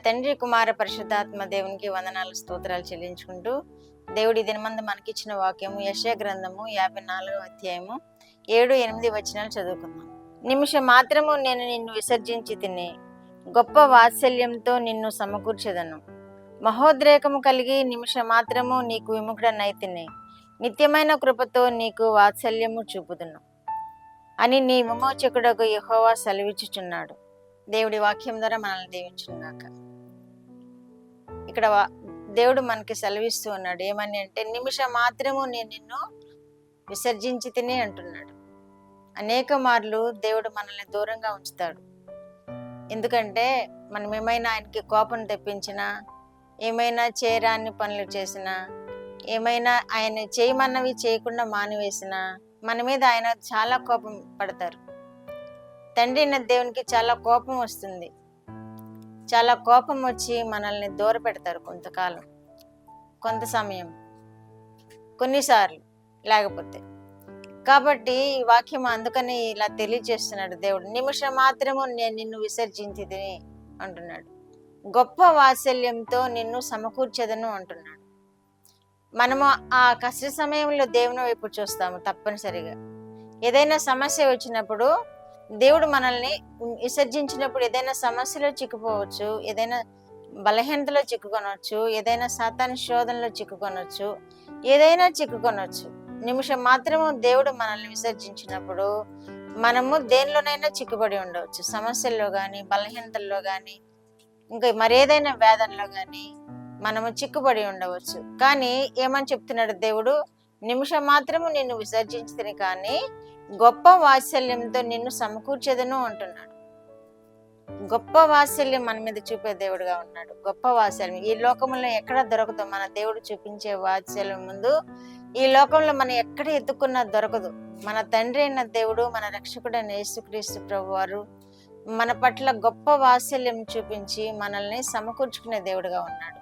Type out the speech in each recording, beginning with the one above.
తండ్రి కుమార పరిశుద్ధాత్మ దేవునికి వందనాలు స్తోత్రాలు చెల్లించుకుంటూ దేవుడి దినమందు మనకిచ్చిన వాక్యము యెషయా గ్రంథము 54వ అధ్యాయము 7-8 వచనాలు చదువుకుందాం. నిమిషం మాత్రము నేను నిన్ను విసర్జించి తిని గొప్ప వాత్సల్యంతో నిన్ను సమకూర్చెదను. మహోద్రేకము కలిగి నిమిషం మాత్రము నీకు విముఖుడనైతిని. నిత్యమైన కృపతో నీకు వాత్సల్యము చూపుదును అని నీ విమోచకుడకు యెహోవా సెలవిచ్చుచున్నాడు. దేవుడి వాక్యం ద్వారా మనల్ని దీవించుగాక. ఇక్కడ దేవుడు మనకి సెలవిస్తూ ఉన్నాడు. ఏమని అంటే, నిమిషం మాత్రము నేను నిన్ను విసర్జించి తిని అంటున్నాడు. అనేక మార్లు దేవుడు మనల్ని దూరంగా ఉంచుతాడు. ఎందుకంటే మనం ఏమైనా ఆయనకి కోపం తెప్పించినా, ఏమైనా చేయరాని పనులు చేసినా, ఏమైనా ఆయన చేయమన్నవి చేయకుండా మానివేసినా మన మీద ఆయన చాలా కోపం పడతారు. తండ్రి అయిన దేవునికి చాలా కోపం వస్తుంది. చాలా కోపం వచ్చి మనల్ని దూర పెడతారు కొంతకాలం, కొంత సమయం, కొన్నిసార్లు లేకపోతే. కాబట్టి ఈ వాక్యం అందుకని ఇలా తెలియజేస్తున్నాడు దేవుడు. నిమిషం మాత్రము నేను నిన్ను విసర్జించి తిని అంటున్నాడు. గొప్ప వాత్సల్యంతో నిన్ను సమకూర్చెదను అంటున్నాడు. మనము ఆ కష్ట సమయంలో దేవుని వైపు చూస్తాము తప్పనిసరిగా. ఏదైనా సమస్య వచ్చినప్పుడు దేవుడు మనల్ని విసర్జించినప్పుడు ఏదైనా సమస్యలో చిక్కుకోవచ్చు, ఏదైనా బలహీనతలో చిక్కుకొనవచ్చు, ఏదైనా సాతాను శోధనలో చిక్కుకొనవచ్చు, ఏదైనా చిక్కుకొనవచ్చు. నిమిషం మాత్రము దేవుడు మనల్ని విసర్జించినప్పుడు మనము దేనిలోనైనా చిక్కుబడి ఉండవచ్చు. సమస్యల్లో కానీ, బలహీనతల్లో కానీ, ఇంకా మరేదైనా వేదనలో కానీ మనము చిక్కుబడి ఉండవచ్చు. కానీ ఏమని చెప్తున్నాడు దేవుడు? నిమిషం మాత్రము నిన్ను విసర్జించితిని కానీ గొప్ప వాత్సల్యంతో నిన్ను సమకూర్చెదను అంటున్నాడు. గొప్ప వాత్సల్యం మన మీద చూపే దేవుడుగా ఉన్నాడు. గొప్ప వాత్సల్యం ఈ లోకంలో ఎక్కడ దొరకదు. మన దేవుడు చూపించే వాత్సల్యం ముందు ఈ లోకంలో మనం ఎక్కడ ఎత్తుకున్నా దొరకదు. మన తండ్రి అయిన దేవుడు, మన రక్షకుడైన యేసుక్రీస్తు ప్రభు వారు మన పట్ల గొప్ప వాత్సల్యం చూపించి మనల్ని సమకూర్చుకునే దేవుడుగా ఉన్నాడు.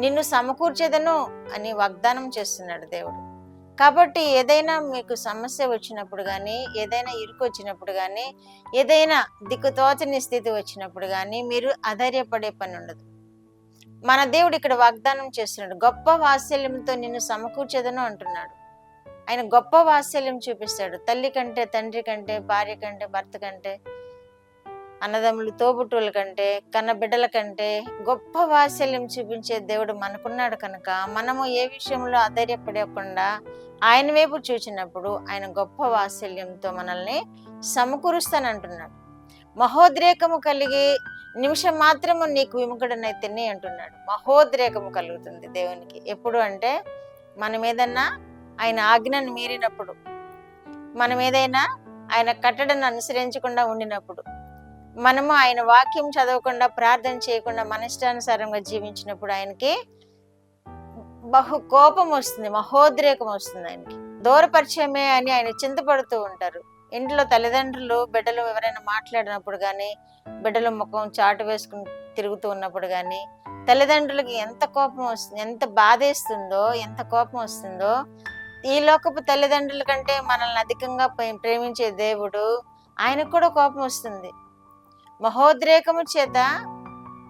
నిన్ను సమకూర్చెదను అని వాగ్దానం చేస్తున్నాడు దేవుడు. కాబట్టి ఏదైనా మీకు సమస్య వచ్చినప్పుడు కానీ, ఏదైనా ఇరుకు వచ్చినప్పుడు కానీ, ఏదైనా దిక్కుతోచని స్థితి వచ్చినప్పుడు కానీ మీరు అధైర్యపడే పని ఉండదు. మన దేవుడు ఇక్కడ వాగ్దానం చేస్తున్నాడు. గొప్ప వాత్సల్యంతో నిన్ను సమకూర్చెదను అంటున్నాడు. ఆయన గొప్ప వాత్సల్యం చూపిస్తాడు. తల్లి కంటే, తండ్రి కంటే, భార్య కంటే, భర్త కంటే, అన్నదమ్ములు, తోబుట్టువుల కంటే, కన్న బిడ్డల కంటే గొప్ప వాత్సల్యం చూపించే దేవుడు మనకున్నాడు. కనుక మనము ఏ విషయంలో అధైర్యపడకుండా ఆయన వైపు చూచినప్పుడు ఆయన గొప్ప వాత్సల్యంతో మనల్ని సమకూరుస్తానంటున్నాడు. మహోద్రేకము కలిగి నిమిషం మాత్రము నీకు విముఖుడనైతిని అంటున్నాడు. మహోద్రేకము కలుగుతుంది దేవునికి ఎప్పుడు అంటే, మనం ఏదన్నా ఆయన ఆజ్ఞను మీరినప్పుడు, మనం ఏదైనా ఆయన కట్టడను అనుసరించకుండా ఉండినప్పుడు, మనము ఆయన వాక్యం చదవకుండా, ప్రార్థన చేయకుండా మన ఇష్టానుసారంగా జీవించినప్పుడు ఆయనకి బహు కోపం వస్తుంది, మహోద్రేకం వస్తుంది. ఆయనకి దూరపరిచయమే అని ఆయన చింతపడుతూ ఉంటారు. ఇంట్లో తల్లిదండ్రులు బిడ్డలు ఎవరైనా మాట్లాడినప్పుడు కానీ, బిడ్డల ముఖం చాటు వేసుకుని తిరుగుతూ ఉన్నప్పుడు కానీ తల్లిదండ్రులకి ఎంత కోపం వస్తుంది, ఎంత బాధేస్తుందో, ఎంత కోపం వస్తుందో. ఈ లోకపు తల్లిదండ్రుల కంటే మనల్ని అధికంగా ప్రేమించే దేవుడు, ఆయనకు కూడా కోపం వస్తుంది. మహోద్రేకము చేత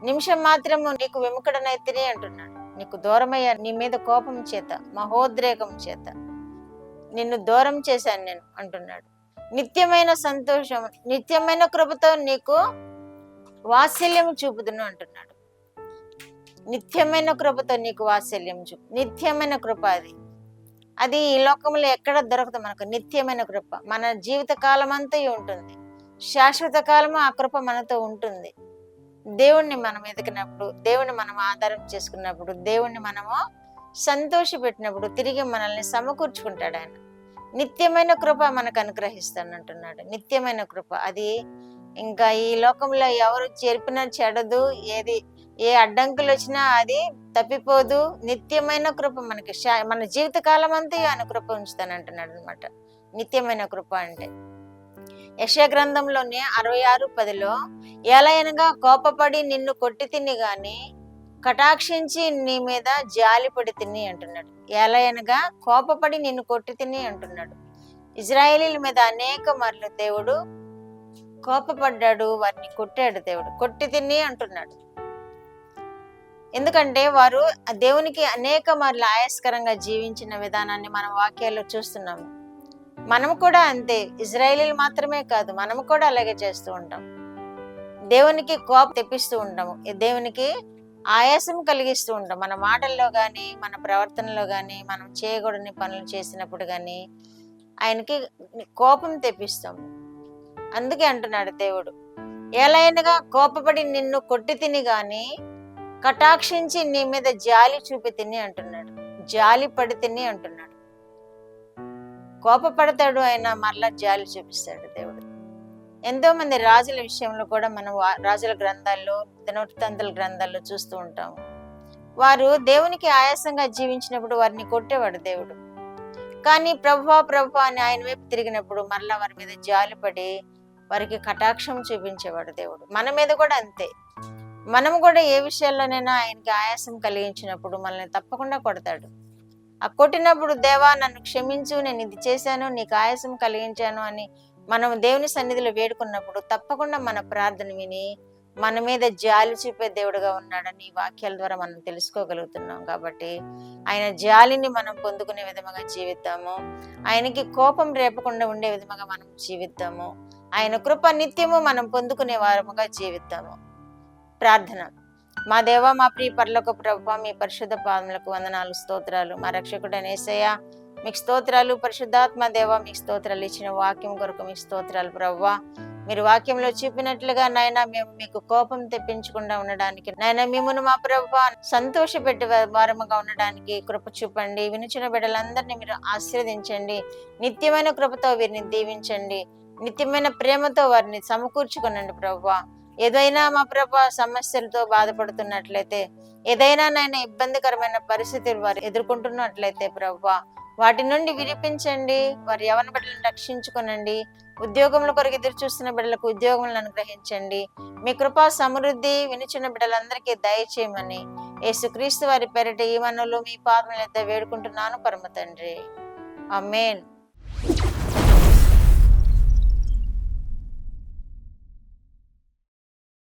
నిమిషం మాత్రము నీకు విముఖుడనైతిని అంటున్నాడు. నీకు దూరమయ్యా, నీ మీద కోపం చేత, మహోద్రేకం చేత నిన్ను దూరం చేశాను నేను అంటున్నాడు. నిత్యమైన సంతోషం, నిత్యమైన కృపతో నీకు వాత్సల్యం చూపుదును అంటున్నాడు. నిత్యమైన కృపతో నీకు వాత్సల్యం చూపు. నిత్యమైన కృప అది ఈ లోకంలో ఎక్కడ దొరకదు మనకు. నిత్యమైన కృప మన జీవిత కాలం అంతా ఉంటుంది. శాశ్వత కాలము ఆ కృప మనతో ఉంటుంది. దేవుణ్ణి మనం ఎదిగినప్పుడు, దేవుణ్ణి మనం ఆధారం చేసుకున్నప్పుడు, దేవుణ్ణి మనము సంతోష పెట్టినప్పుడు తిరిగి మనల్ని సమకూర్చుకుంటాడు ఆయన. నిత్యమైన కృప మనకు అనుగ్రహిస్తానంటున్నాడు. నిత్యమైన కృప అది ఇంకా ఈ లోకంలో ఎవరు చేర్పినా చెడదు, ఏ అడ్డంకులు వచ్చినా అది తప్పిపోదు. నిత్యమైన కృప మనకి మన జీవిత కాలం అంతా ఆయన కృప ఉంచుతానంటున్నాడు అనమాట. నిత్యమైన కృప అంటే యెషయా గ్రంథంలోనే 66:10 ఎలయనగా కోపపడి నిన్ను కొట్టి తిని గాని కటాక్షించి నీ మీద జాలిపడి తిని అంటున్నాడు. ఎలయనగా కోపపడి నిన్ను కొట్టి తిని అంటున్నాడు. ఇజ్రాయేలీల మీద అనేక మార్లు దేవుడు కోపపడ్డాడు, వారిని కొట్టాడు. దేవుడు కొట్టి తిని అంటున్నాడు. ఎందుకంటే వారు ఆ దేవునికి అనేక మార్లు ఆయాస్కరంగా జీవించిన విధానాన్ని మనం వాక్యాల్లో చూస్తున్నాము. మనము కూడా అంతే. ఇజ్రాయేలీలు మాత్రమే కాదు, మనము కూడా అలాగే చేస్తూ ఉంటాం. దేవునికి కోపం తెప్పిస్తూ ఉంటాము. దేవునికి ఆయాసం కలిగిస్తూ ఉంటాం. మన మాటల్లో గాని, మన ప్రవర్తనలో గాని, మనం చేయకూడని పనులు చేసినప్పుడు గాని ఆయనకి కోపం తెప్పిస్తాము. అందుకే అంటున్నాడు దేవుడు, ఏలైనగా కోపపడి నిన్ను కొట్టి తిని గాని కటాక్షించి నీ మీద జాలి చూపి తిని అంటున్నాడు. జాలి పడి తిని అంటున్నాడు. కోపపడతాడు, ఆయన మరలా జాలి చూపిస్తాడు దేవుడు. ఎంతో మంది రాజుల విషయంలో కూడా మనం రాజుల గ్రంథాల్లో, దినవృత్తాంతాల గ్రంథాల్లో చూస్తూ ఉంటాము. వారు దేవునికి ఆయాసంగా జీవించినప్పుడు వారిని కొట్టేవాడు దేవుడు. కానీ ప్రభువా అని ఆయన వైపు తిరిగినప్పుడు మరలా వారి మీద జాలిపడి వారికి కటాక్షం చూపించేవాడు దేవుడు. మన మీద కూడా అంతే. మనము కూడా ఏ విషయాల్లోనైనా ఆయనకి ఆయాసం కలిగించినప్పుడు మనల్ని తప్పకుండా కొడతాడు. ఆ కొట్టినప్పుడు, దేవా నన్ను క్షమించు, నేను ఇది చేశాను, నీకు ఆయాసం కలిగించాను అని మనం దేవుని సన్నిధిలో వేడుకున్నప్పుడు తప్పకుండా మన ప్రార్థన విని మన మీద జాలి చూపే దేవుడుగా ఉన్నాడని ఈ వాక్యాల ద్వారా మనం తెలుసుకోగలుగుతున్నాం. కాబట్టి ఆయన జాలిని మనం పొందుకునే విధముగా జీవిద్దాము. ఆయనకి కోపం రేపకుండా ఉండే విధముగా మనం జీవిద్దాము. ఆయన కృప నిత్యము మనం పొందుకునే వారముగా జీవిద్దాము. ప్రార్థన. మా దేవ, మా ప్రియ పరలోకపు ప్రభువా, మీ పరిశుద్ధ పాదములకు వందనాలు, స్తోత్రాలు. మా రక్షకుడైన యేసయ్యా మీకు స్తోత్రాలు. పరిశుద్ధాత్మ దేవ మీకు స్తోత్రాలు. ఇచ్చిన వాక్యం కొరకు మీకు స్తోత్రాలు ప్రభువా. మీరు వాక్యంలో చూపినట్లుగా నాయన మేము మీకు కోపం తెప్పించకుండా ఉండడానికి, నాయన మిమ్మును మా ప్రభువా సంతోషపెట్టే వారముగా ఉండడానికి కృప చూపండి. వినుచిన బిడ్డలందరినీ మీరు ఆశీర్వదించండి. నిత్యమైన కృపతో వీరిని దీవించండి. నిత్యమైన ప్రేమతో వారిని సమకూర్చుకునండి ప్రభువా. ఏదైనా మా ప్రభా సమస్యలతో బాధపడుతున్నట్లయితే, ఏదైనా నాయన ఇబ్బందికరమైన పరిస్థితులు వారు ఎదుర్కొంటున్నట్లయితే ప్రభువా, వాటి నుండి విడిపించండి. వారి యవన బిడ్డలను రక్షించుకునండి. ఉద్యోగముల కొరకు ఎదురు చూస్తున్న బిడ్డలకు ఉద్యోగములను అనుగ్రహించండి. మీ కృపా సమృద్ధి వినిచిన బిడ్డలందరికీ దయచేయమని యేసుక్రీస్తు వారి పేరిట ఈ మనవులు మీ పాదముల యొద్ద వేడుకుంటున్నాను పరమ తండ్రి. ఆమేన్.